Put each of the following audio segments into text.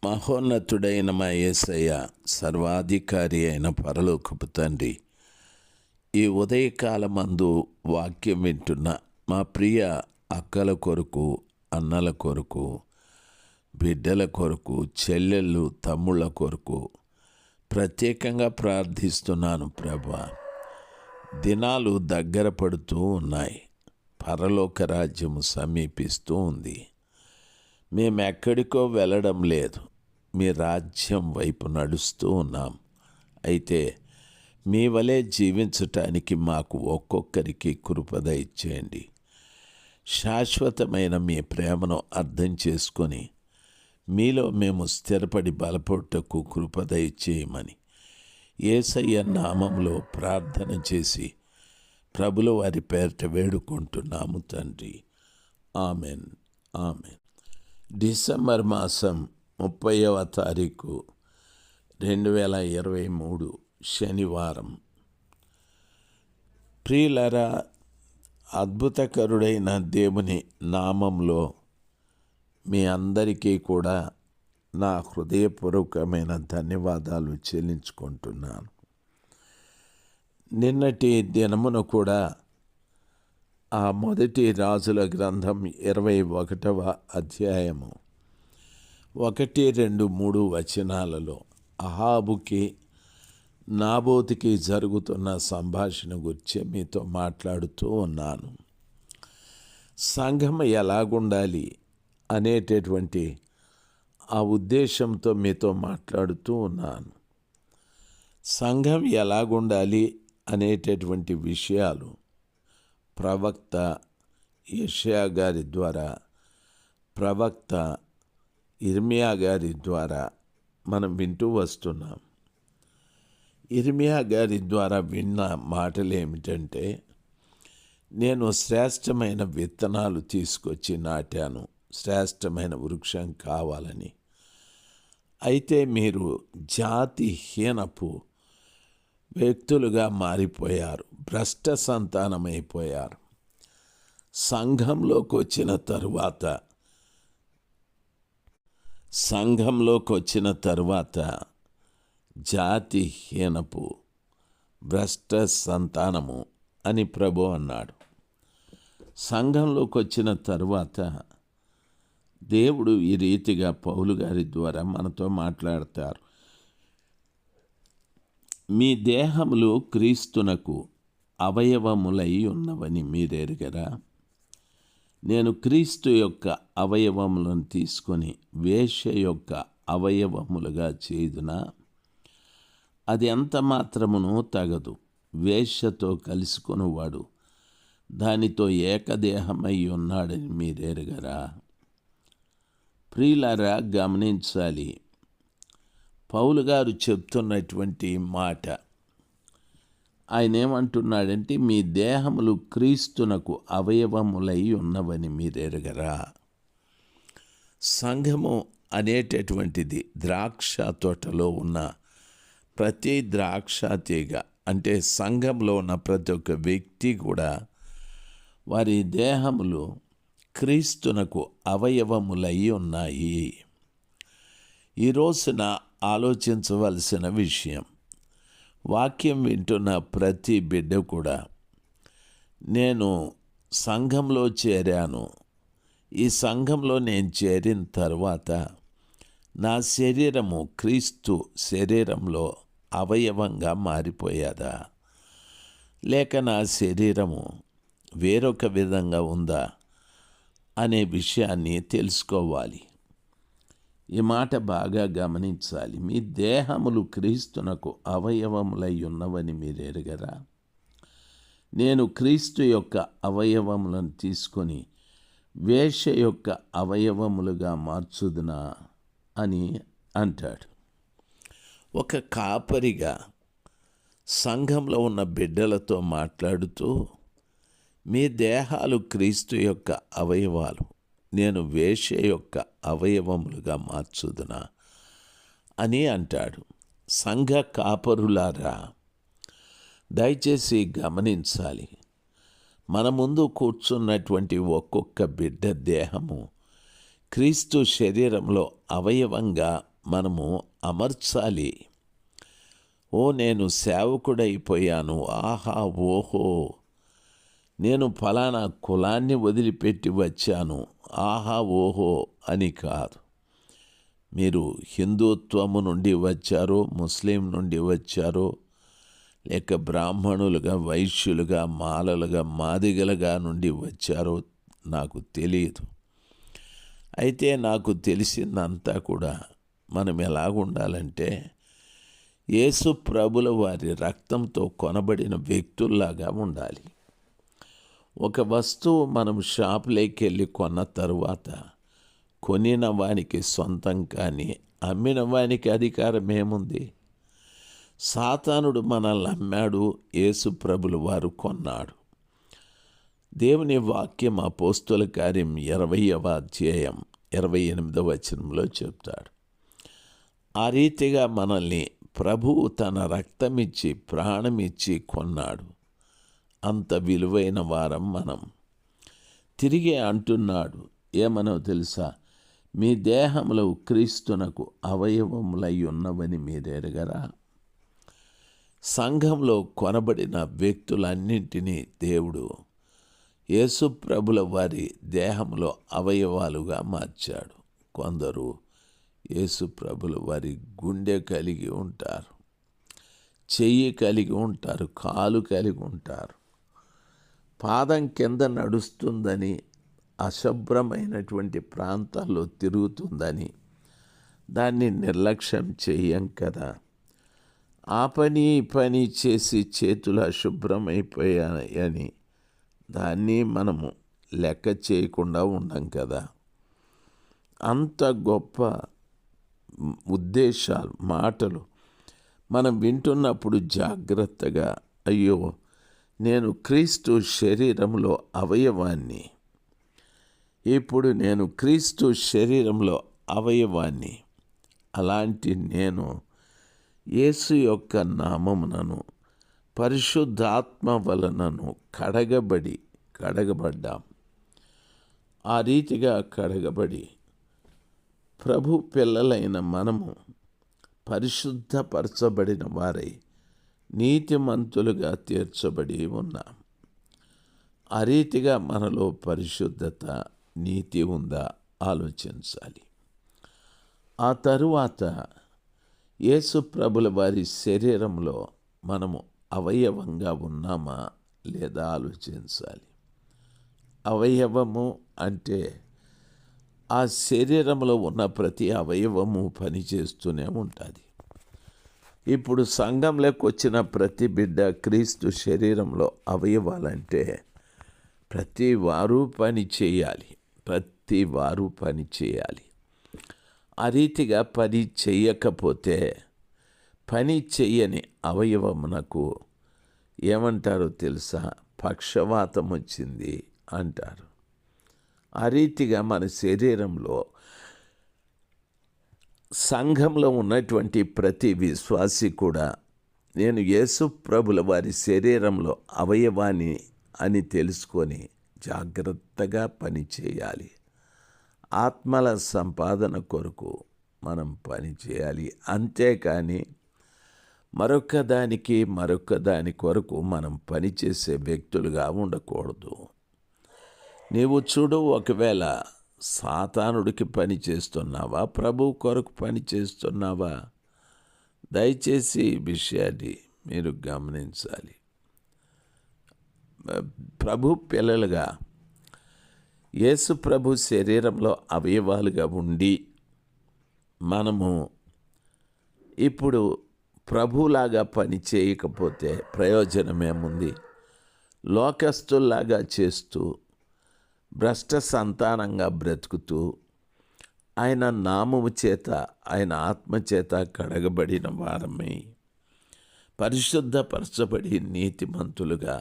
మహోన్నతుడైన మా యేసయ్య, సర్వాధికారి అయిన పరలోకపు తండ్రి, ఈ ఉదయకాలమందు వాక్యం వింటున్న మా ప్రియ అక్కల కొరకు, అన్నల కొరకు, బిడ్డల కొరకు, చెల్లెళ్ళు, తమ్ముళ్ళ కొరకు ప్రత్యేకంగా ప్రార్థిస్తున్నాను ప్రభా. దినాలు దగ్గర పడుతూ ఉన్నాయి. పరలోక రాజ్యము సమీపిస్తూ ఉంది. మేమెక్కడికో వెళ్ళడం లేదు, మీ రాజ్యం వైపు నడుస్తూ ఉన్నాం. అయితే మీ వలె జీవించటానికి మాకు ఒక్కొక్కరికి కృప దయచేయండి. శాశ్వతమైన మీ ప్రేమను అర్థం చేసుకొని మీలో మేము స్థిరపడి బలపడుటకు కృప దయచేయమని యేసయ్య నామంలో ప్రార్థన చేసి ప్రభుల వారి పేరిట వేడుకుంటున్నాము తండ్రి. Amen, amen. డిసెంబర్ మాసం 30వ తారీఖు 2023 శనివారం. ప్రియులారా, అద్భుతకరుడైన దేవుని నామంలో మీ అందరికీ కూడా నా హృదయపూర్వకమైన ధన్యవాదాలు చెల్లించుకుంటున్నాను. నిన్నటి దినమున కూడా ఆ మొదటి రాజుల గ్రంథం 21వ అధ్యాయము 1, 2, 3 వచనాలలో అహాబుకి నాబోతుకి జరుగుతున్న సంభాషణ గురించి మీతో మాట్లాడుతూ ఉన్నాను. సంఘం ఎలాగుండాలి అనేటటువంటి ఆ ఉద్దేశంతో మీతో మాట్లాడుతూ ఉన్నాను. సంఘం ఎలాగుండాలి అనేటటువంటి విషయాలు ప్రవక్త యెషయా గారి ద్వారా, ప్రవక్త ఇర్మియా గారి ద్వారా మనం వింటూ వస్తున్నాం. ఇర్మియా గారి ద్వారా విన్న మాటలు ఏమిటంటే, నేను శ్రేష్టమైన విత్తనాలు తీసుకొచ్చి నాటాను, శ్రేష్టమైన వృక్షం కావాలని. అయితే మీరు జాతిహీనపు వ్యక్తులుగా మారిపోయారు, భ్రష్ట సంతానమైపోయారు. సంఘంలోకి వచ్చిన తరువాత జాతిహీనపు భ్రష్ట సంతానము అని ప్రభు అన్నాడు. సంఘంలోకి వచ్చిన తరువాత దేవుడు ఈ రీతిగా పౌలు గారి ద్వారా మనతో మాట్లాడతారు. మీ దేహములు క్రీస్తునకు అవయవములై ఉన్నవని మీరెరుగరా? నేను క్రీస్తు యొక్క అవయవములను తీసుకొని వేశ్య యొక్క అవయవములుగా చేయుదునా? అది ఎంత మాత్రమును తగదు. వేశ్యతో కలుసుకొనివాడు దానితో ఏకదేహమై ఉన్నాడని మీరెరుగరా? ప్రియులారా, గమనించాలి. పౌలు గారు చెప్తున్నటువంటి మాట, ఆయన ఏమంటున్నాడంటే, మీ దేహములు క్రీస్తునకు అవయవములై ఉన్నవని మీరెరుగరా? సంఘము అనేటటువంటిది ద్రాక్ష తోటలో ఉన్న ప్రతి ద్రాక్ష తీగ, అంటే సంఘంలో ఉన్న ప్రతి ఒక్క వ్యక్తి కూడా వారి దేహములు క్రీస్తునకు అవయవములై ఉన్నాయి. ఈ రోజున ఆలోచించవలసిన విషయం, వాక్యం వింటున్న ప్రతి బిడ్డ కూడా, నేను సంఘంలో చేరాను, ఈ సంఘంలో నేను చేరిన తర్వాత నా శరీరము క్రీస్తు శరీరంలో అవయవంగా మారిపోయాదా, లేక నా శరీరము వేరొక విధంగా ఉందా అనే విషయాన్ని తెలుసుకోవాలి. ఈ మాట బాగా గమనించాలి. మీ దేహములు క్రీస్తునకు అవయవములై ఉన్నవని మీరెరుగరా? నేను క్రీస్తు యొక్క అవయవములను తీసుకొని వేశ్య యొక్క అవయవములుగా మార్చుదునా అని అంటాడు. ఒక కాపరిగా సంఘంలో ఉన్న బిడ్డలతో మాట్లాడుతూ, మీ దేహాలు క్రీస్తు యొక్క అవయవాలు, నేను వేశ్య యొక్క అవయవములుగా మార్చుదునా అని అంటాడు. సంఘ కాపరులారా, దయచేసి గమనించాలి. మన ముందు కూర్చున్నటువంటి ఒక్కొక్క బిడ్డ దేహము క్రీస్తు శరీరంలో అవయవంగా మనము అమర్చాలి. నేను సేవకుడైపోయాను, ఆహా ఓహో, నేను ఫలానా కులాన్ని వదిలిపెట్టి వచ్చాను, ఆహా ఓహో అని కాదు. మీరు హిందుత్వము నుండి వచ్చారో, ముస్లిం నుండి వచ్చారో, లేక బ్రాహ్మణులుగా, వైశ్యులుగా, మాలలుగా, మాదిగలుగా నుండి వచ్చారో నాకు తెలియదు. అయితే నాకు తెలిసిందంతా కూడా మనం ఎలాగుండాలంటే యేసు ప్రభుల వారి రక్తంతో కొనబడిన వ్యక్తుల్లాగా ఉండాలి. ఒక వస్తువు మనం షాపులోకి వెళ్ళి కొన్న తరువాత కొనిన వానికి సొంతం, కానీ అమ్మిన వానికి అధికారం ఏముంది? సాతానుడు మనల్ని అమ్మాడు, యేసు ప్రభుల వారు కొన్నాడు. దేవుని వాక్యం అపోస్తుల కార్యం 20వ అధ్యాయం 28వ వచనంలో చెప్తాడు. ఆ రీతిగా మనల్ని ప్రభువు తన రక్తమిచ్చి ప్రాణమిచ్చి కొన్నాడు. అంత విలువైన వారం మనం. తిరిగి అంటున్నాడు, ఏమనో తెలుసా? మీ దేహంలో క్రీస్తునకు అవయవములై ఉన్నవని మీరెరగరా? సంఘంలో కొనబడిన వ్యక్తులన్నింటినీ దేవుడు యేసు ప్రభుల వారి దేహంలో అవయవాలుగా మార్చాడు. కొందరు యేసు ప్రభుల వారి గుండె కలిగి ఉంటారు, చెయ్యి కలిగి ఉంటారు, కాలు కలిగి ఉంటారు. పాదం కింద నడుస్తుందని, అశుభ్రమైనటువంటి ప్రాంతాల్లో తిరుగుతుందని దాన్ని నిర్లక్ష్యం చెయ్యం కదా. ఆ పని చేసి చేతులు అశుభ్రమైపోయాయని దాన్ని మనము లెక్క చేయకుండా ఉండం కదా. అంత గొప్ప ఉద్దేశాలు, మాటలు మనం వింటున్నప్పుడు జాగ్రత్తగా, అయ్యో నేను క్రీస్తు శరీరంలో అవయవాన్ని, ఇప్పుడు నేను క్రీస్తు శరీరంలో అవయవాన్ని, అలాంటి నేను యేసు యొక్క నామమునను పరిశుద్ధాత్మ వలనను కడగబడ్డాం. ఆ రీతిగా కడగబడి ప్రభు పిల్లలైన మనము పరిశుద్ధపరచబడిన వారై నీతిమంతులుగా తీర్చబడి ఉన్నాం. ఆ రీతిగా మనలో పరిశుద్ధత, నీతి ఉందా ఆలోచించాలి. ఆ తరువాత యేసు ప్రభుల వారి శరీరంలో మనము అవయవంగా ఉన్నామా లేదా ఆలోచించాలి. అవయవము అంటే ఆ శరీరంలో ఉన్న ప్రతి అవయవము పనిచేస్తూనే ఉంటుంది. ఇప్పుడు సంఘంలోకి వచ్చిన ప్రతి బిడ్డ క్రీస్తు శరీరంలో అవయవాలంటే ప్రతి వారు పని చేయాలి. ఆ రీతిగా పని చేయకపోతే, పని చెయ్యని అవయవమునకు ఏమంటారో తెలుసా? పక్షవాతం వచ్చింది అంటారు. ఆ రీతిగా మన శరీరంలో, సంఘంలో ఉన్నటువంటి ప్రతి విశ్వాసి కూడా నేను యేసు ప్రభుల వారి శరీరంలో అవయవాన్ని అని తెలుసుకొని జాగ్రత్తగా పని చేయాలి. ఆత్మల సంపాదన కొరకు మనం పని చేయాలి. అంతేకాని మరొక దాని కొరకు మనం పనిచేసే వ్యక్తులుగా ఉండకూడదు. నీవు చూడు, ఒకవేళ సాతానుడికి పని చేస్తున్నావా, ప్రభు కొరకు పని చేస్తున్నావా? దయచేసి ఈ విషయాన్ని మీరు గమనించాలి. ప్రభు పిల్లలుగా యేసు ప్రభు శరీరంలో అవయవాలుగా ఉండి మనము ఇప్పుడు ప్రభులాగా పని చేయకపోతే ప్రయోజనమేముంది? లోకస్తుల్లాగా చేస్తూ, భ్రష్ట సంతానంగా బ్రతుకుతూ, ఆయన నామము చేత, ఆయన ఆత్మచేత కడగబడిన వారమై, పరిశుద్ధపరచబడి నీతిమంతులుగా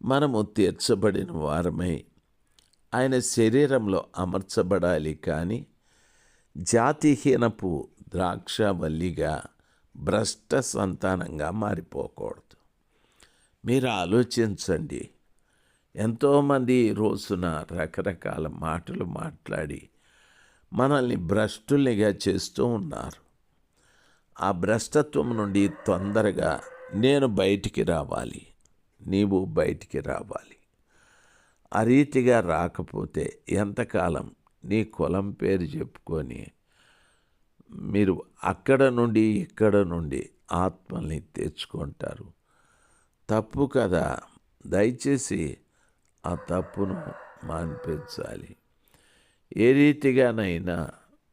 మనము తీర్చబడిన వారమై ఆయన శరీరంలో అమర్చబడాలి. కానీ జాతిహీనపు ద్రాక్షవల్లిగా, భ్రష్ట సంతానంగా మారిపోకూడదు. మీరు ఆలోచించండి. ఎంతోమంది ఈ రోజున రకరకాల మాటలు మాట్లాడి మనల్ని భ్రష్టుల్నిగా చేస్తూ ఉన్నారు. ఆ భ్రష్టత్వం నుండి తొందరగా నేను బయటికి రావాలి, నీవు బయటికి రావాలి. ఆ రీతిగా రాకపోతే ఎంతకాలం నీ కులం పేరు చెప్పుకొని మీరు అక్కడ నుండి ఇక్కడ నుండి ఆత్మల్ని తెచ్చుకుంటారు. తప్పు కదా. దయచేసి ఆ తప్పును మాన్పించాలి. ఏ రీతిగానైనా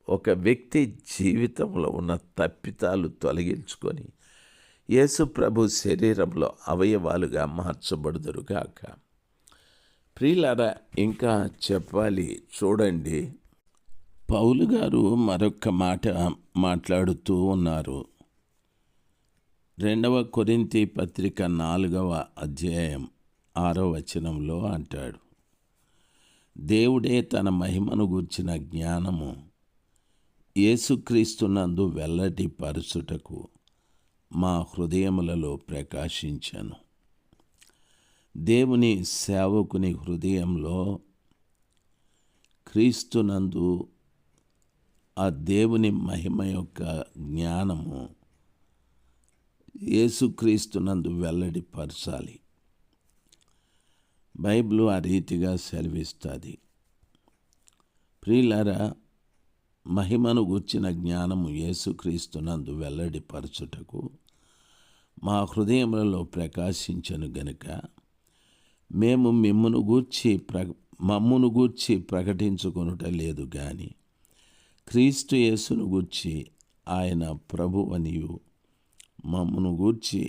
ఒక వ్యక్తి జీవితంలో ఉన్న తప్పితాలు తొలగించుకొని యేసు ప్రభు శరీరంలో అవయవాలుగా మార్చబడుదురుగాక. ప్రియులారా, ఇంకా చెప్పాలి. చూడండి, పౌలు గారు మరొక మాట మాట్లాడుతూ ఉన్నారు. 2వ కొరింథీ పత్రిక 4వ అధ్యాయం 6వ వచనంలో అంటాడు, దేవుడే తన మహిమను గూర్చిన జ్ఞానము యేసుక్రీస్తునందు వెల్లడి పరచుటకు మా హృదయములలో ప్రకాశించెను. దేవుని సేవకుని హృదయంలో క్రీస్తునందు ఆ దేవుని మహిమ యొక్క జ్ఞానము యేసుక్రీస్తునందు వెల్లడిపరచాలి. బైబిల్ ఆ రీతిగా సెలవిస్తుంది. ప్రియులారా, మహిమను గూర్చిన జ్ఞానము యేసుక్రీస్తునందు వెల్లడిపరచుటకు మా హృదయములలో ప్రకాశించను గనుక మేము మమ్మును గూర్చి ప్రకటించుకొనుట లేదు గాని క్రీస్తు యేసును గూర్చి ఆయన ప్రభువనియు మమ్మును గూర్చి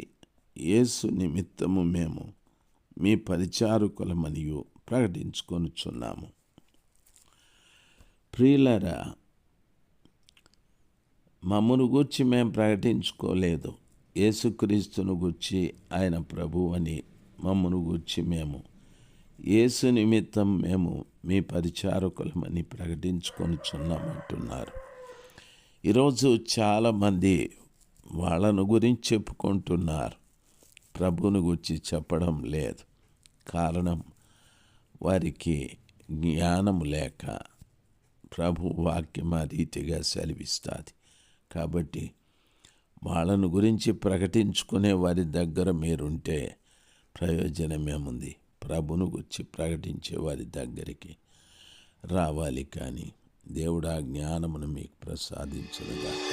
యేసు నిమిత్తము మేము మీ పరిచారకులమనియు ప్రకటించుకొనుచున్నాము. ప్రియులారా, మమ్మును గూర్చి మేము ప్రకటించుకోలేదు. యేసుక్రీస్తును గూర్చి ఆయన ప్రభువు అని మమ్మును గూర్చి మేము యేసు నిమిత్తం మేము మీ పరిచారకులమని ప్రకటించుకొనుచున్నామంటున్నారు. ఈరోజు చాలామంది వాళ్ళను గురించి చెప్పుకుంటున్నారు, ప్రభువును గురించి చెప్పడం లేదు. కారణం, వారికి జ్ఞానము లేక. ప్రభు వాక్యం ఆ రీతిగా సెలవిస్తుంది. కాబట్టి వాళ్ళను గురించి ప్రకటించుకునే వారి దగ్గర మీరుంటే ప్రయోజనమేముంది? ప్రభును గురించి ప్రకటించే వారి దగ్గరికి రావాలి. కానీ దేవుడు ఆ జ్ఞానమును మీకు ప్రసాదించునుగాక.